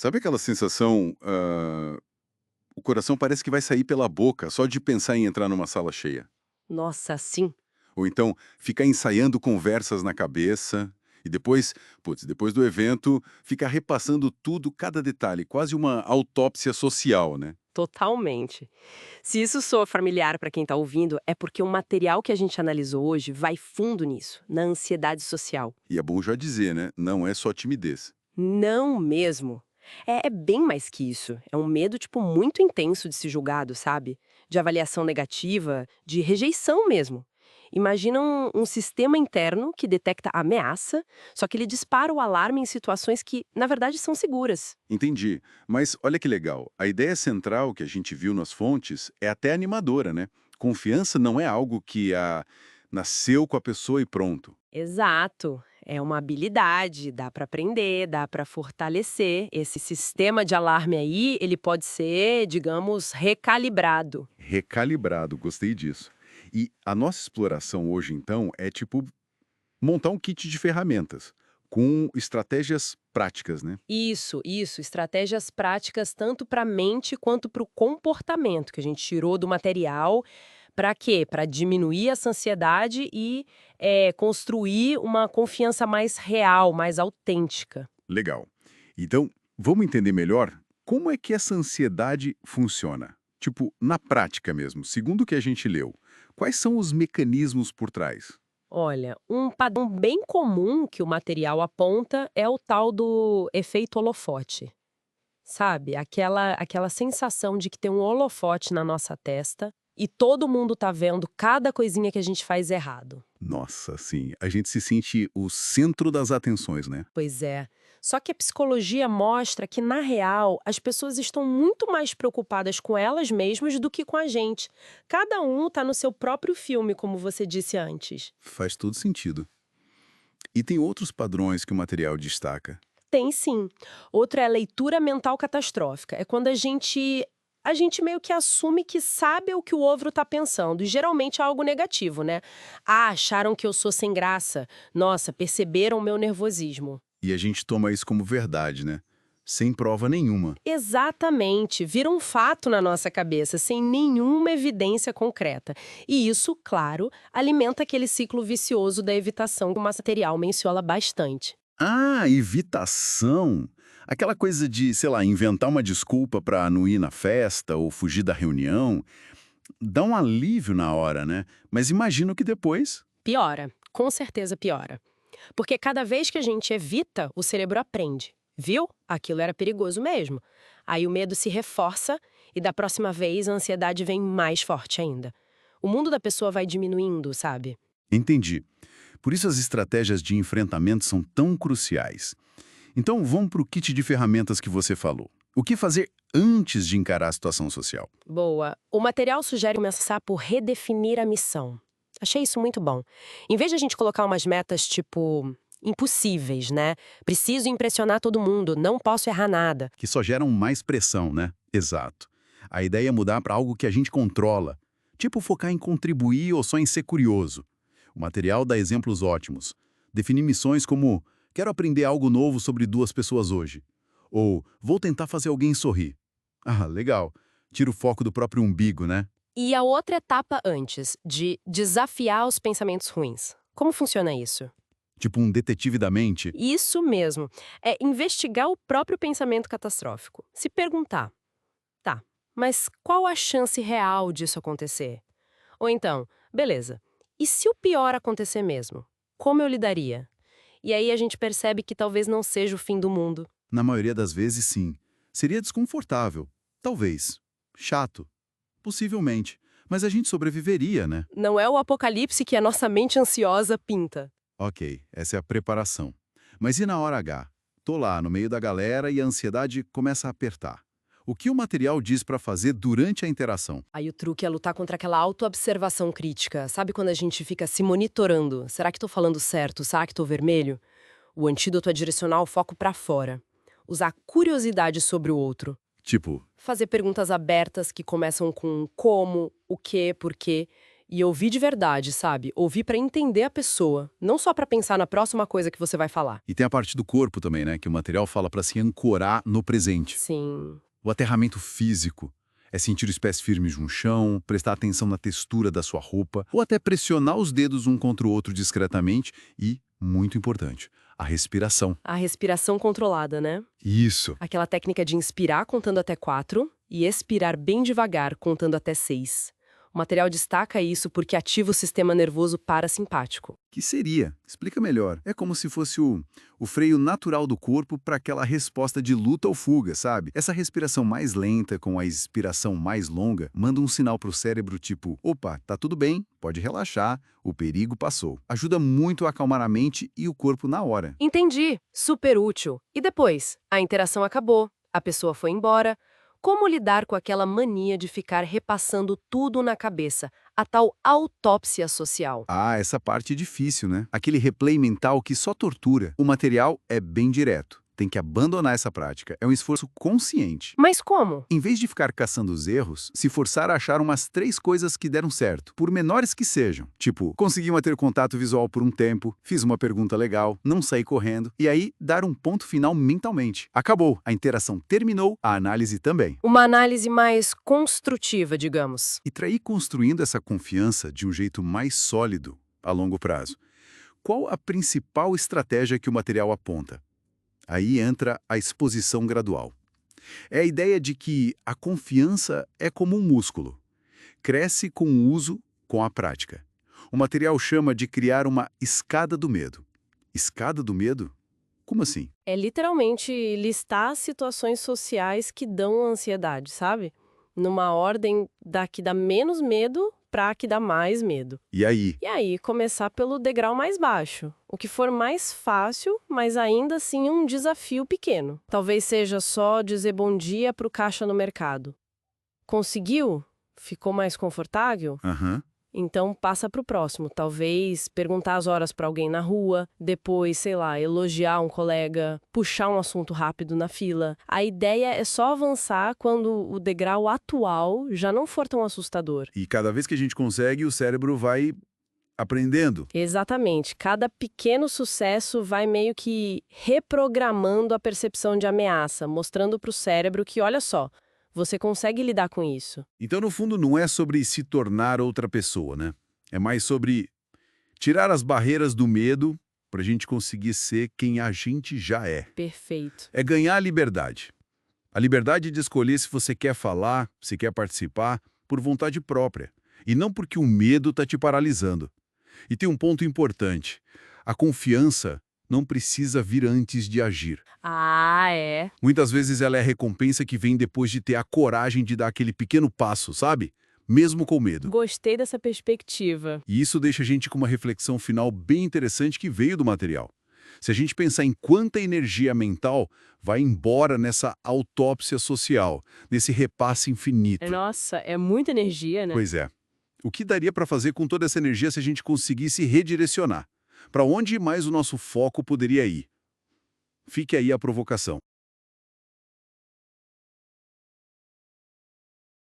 Sabe aquela sensação, o coração parece que vai sair pela boca só de pensar em entrar numa sala cheia? Nossa, sim, Ou então ficar ensaiando conversas na cabeça e depois, putz, depois do evento, ficar repassando tudo, cada detalhe, quase uma autópsia social, né? totalmente. Se isso soa familiar para quem está ouvindo, é porque o material que a gente analisou hoje vai fundo nisso, na ansiedade social. E é bom já dizer, né? Não é só timidez. Não mesmo. É bem mais que isso. É um medo, tipo, muito intenso de ser julgado, sabe? De avaliação negativa, de rejeição mesmo. Imagina um sistema interno que detecta ameaça, só que ele dispara o alarme em situações que, na verdade, são seguras. Entendi. Mas olha que legal. A ideia central que a gente viu nas fontes é até animadora, né? Confiança não é algo que nasceu com a pessoa e pronto. Exato. É uma habilidade, dá para aprender, dá para fortalecer. Esse sistema de alarme aí, ele pode ser, digamos, recalibrado. Recalibrado, gostei disso. E a nossa exploração hoje, então, é tipo montar um kit de ferramentas com estratégias práticas, né? Isso, estratégias práticas tanto para a mente quanto para o comportamento que a gente tirou do material. Para quê? Para diminuir essa ansiedade e construir uma confiança mais real, mais autêntica. Legal. Então, vamos entender melhor como é que essa ansiedade funciona. Tipo, na prática mesmo, segundo o que a gente leu, quais são os mecanismos por trás? Olha, um padrão bem comum que o material aponta é o tal do efeito holofote. Sabe, aquela sensação de que tem um holofote na nossa testa e todo mundo tá vendo cada coisinha que a gente faz errado. Nossa, sim, a gente se sente o centro das atenções, né? Pois é. Só que a psicologia mostra que, na real, as pessoas estão muito mais preocupadas com elas mesmas do que com a gente. Cada um tá no seu próprio filme, como você disse antes. Faz todo sentido. E tem outros padrões que o material destaca. Tem sim. Outro é a leitura mental catastrófica. É quando a gente meio que assume que sabe o que o outro tá pensando, e geralmente é algo negativo, né? Ah, acharam que eu sou sem graça. Nossa, perceberam o meu nervosismo. E a gente toma isso como verdade, né? Sem prova nenhuma. Exatamente, vira um fato na nossa cabeça, sem nenhuma evidência concreta. E isso, claro, alimenta aquele ciclo vicioso da evitação que o material menciona bastante. Ah, evitação. Aquela coisa de, sei lá, inventar uma desculpa para não ir na festa ou fugir da reunião. Dá um alívio na hora, né? Mas imagino que depois. Piora, com certeza piora. Porque cada vez que a gente evita, o cérebro aprende. Viu? Aquilo era perigoso mesmo. Aí o medo se reforça e da próxima vez a ansiedade vem mais forte ainda. O mundo da pessoa vai diminuindo, sabe? Entendi. Por isso as estratégias de enfrentamento são tão cruciais. Então vamos para o kit de ferramentas que você falou. O que fazer antes de encarar a situação social? Boa. O material sugere começar por redefinir a missão. Achei isso muito bom. Em vez de a gente colocar umas metas tipo impossíveis, né? Preciso impressionar todo mundo, não posso errar nada. Que só geram mais pressão, né? Exato. A ideia é mudar para algo que a gente controla. Tipo focar em contribuir ou só em ser curioso. O material dá exemplos ótimos. Definir missões como quero aprender algo novo sobre duas pessoas hoje. Ou vou tentar fazer alguém sorrir. Ah, legal. Tira o foco do próprio umbigo, né? E a outra etapa antes, de desafiar os pensamentos ruins. Como funciona isso? Tipo um detetive da mente. Isso mesmo. É investigar o próprio pensamento catastrófico. Se perguntar, tá, mas qual a chance real disso acontecer? Ou então, beleza, e se o pior acontecer mesmo? Como eu lidaria? E aí a gente percebe que talvez não seja o fim do mundo. Na maioria das vezes, sim. Seria desconfortável. Talvez. Chato. Possivelmente. Mas a gente sobreviveria, né? Não é o apocalipse que a nossa mente ansiosa pinta. Ok, essa é a preparação. Mas e na hora H? Tô lá, no meio da galera e a ansiedade começa a apertar. O que o material diz para fazer durante a interação? Aí o truque é lutar contra aquela autoobservação crítica. Sabe quando a gente fica se monitorando? Será que tô falando certo? Será que tô vermelho? O antídoto é direcionar o foco pra fora. Usar curiosidade sobre o outro. Tipo, Fazer perguntas abertas que começam com como, o que, por quê. E ouvir de verdade, sabe? Ouvir para entender a pessoa, não só para pensar na próxima coisa que você vai falar. E tem a parte do corpo também, né? Que o material fala para se ancorar no presente. Sim. O aterramento físico é sentir os pés firmes no chão, prestar atenção na textura da sua roupa, ou até pressionar os dedos um contra o outro discretamente e, muito importante, a respiração. A respiração controlada, né? Isso. Aquela técnica de inspirar contando até 4 e expirar bem devagar contando até 6. O material destaca isso porque ativa o sistema nervoso parasimpático. Que seria? Explica melhor. É como se fosse o freio natural do corpo para aquela resposta de luta ou fuga, sabe? Essa respiração mais lenta com a expiração mais longa manda um sinal para o cérebro tipo, opa, tá tudo bem, pode relaxar, o perigo passou. Ajuda muito a acalmar a mente e o corpo na hora. Entendi. Super útil. E depois? A interação acabou, a pessoa foi embora. Como lidar com aquela mania de ficar repassando tudo na cabeça, a tal autópsia social? Ah, essa parte é difícil, né? Aquele replay mental que só tortura. O material é bem direto. Tem que abandonar essa prática. É um esforço consciente. Mas como? Em vez de ficar caçando os erros, se forçar a achar umas 3 coisas que deram certo, por menores que sejam. Tipo, consegui manter contato visual por um tempo, fiz uma pergunta legal, não saí correndo, e aí dar um ponto final mentalmente. Acabou, a interação terminou, a análise também. Uma análise mais construtiva, digamos. E para ir construindo essa confiança de um jeito mais sólido a longo prazo, qual a principal estratégia que o material aponta? Aí entra a exposição gradual. É a ideia de que a confiança é como um músculo. Cresce com o uso, com a prática. O material chama de criar uma escada do medo. Escada do medo? Como assim? É literalmente listar situações sociais que dão ansiedade, sabe? Numa ordem da que dá menos medo para a que dá mais medo. E aí? E aí, começar pelo degrau mais baixo. O que for mais fácil, mas ainda assim um desafio pequeno. Talvez seja só dizer bom dia pro caixa no mercado. Conseguiu? Ficou mais confortável? Aham. Então passa pro próximo. Talvez perguntar as horas para alguém na rua, depois, sei lá, elogiar um colega, puxar um assunto rápido na fila. A ideia é só avançar quando o degrau atual já não for tão assustador. E cada vez que a gente consegue, o cérebro vai aprendendo. Exatamente. Cada pequeno sucesso vai meio que reprogramando a percepção de ameaça, mostrando para o cérebro que, olha só, você consegue lidar com isso. Então, no fundo, não é sobre se tornar outra pessoa, né? É mais sobre tirar as barreiras do medo para a gente conseguir ser quem a gente já é. Perfeito. É ganhar a liberdade. A liberdade de escolher se você quer falar, se quer participar, por vontade própria. E não porque o medo está te paralisando. E tem um ponto importante. A confiança não precisa vir antes de agir. Ah, é? Muitas vezes ela é a recompensa que vem depois de ter a coragem de dar aquele pequeno passo, sabe? Mesmo com medo. Gostei dessa perspectiva. E isso deixa a gente com uma reflexão final bem interessante que veio do material. Se a gente pensar em quanta energia mental vai embora nessa autópsia social, nesse repasse infinito. Nossa, é muita energia, né? Pois é. O que daria para fazer com toda essa energia se a gente conseguisse redirecionar? Para onde mais o nosso foco poderia ir? Fique aí a provocação.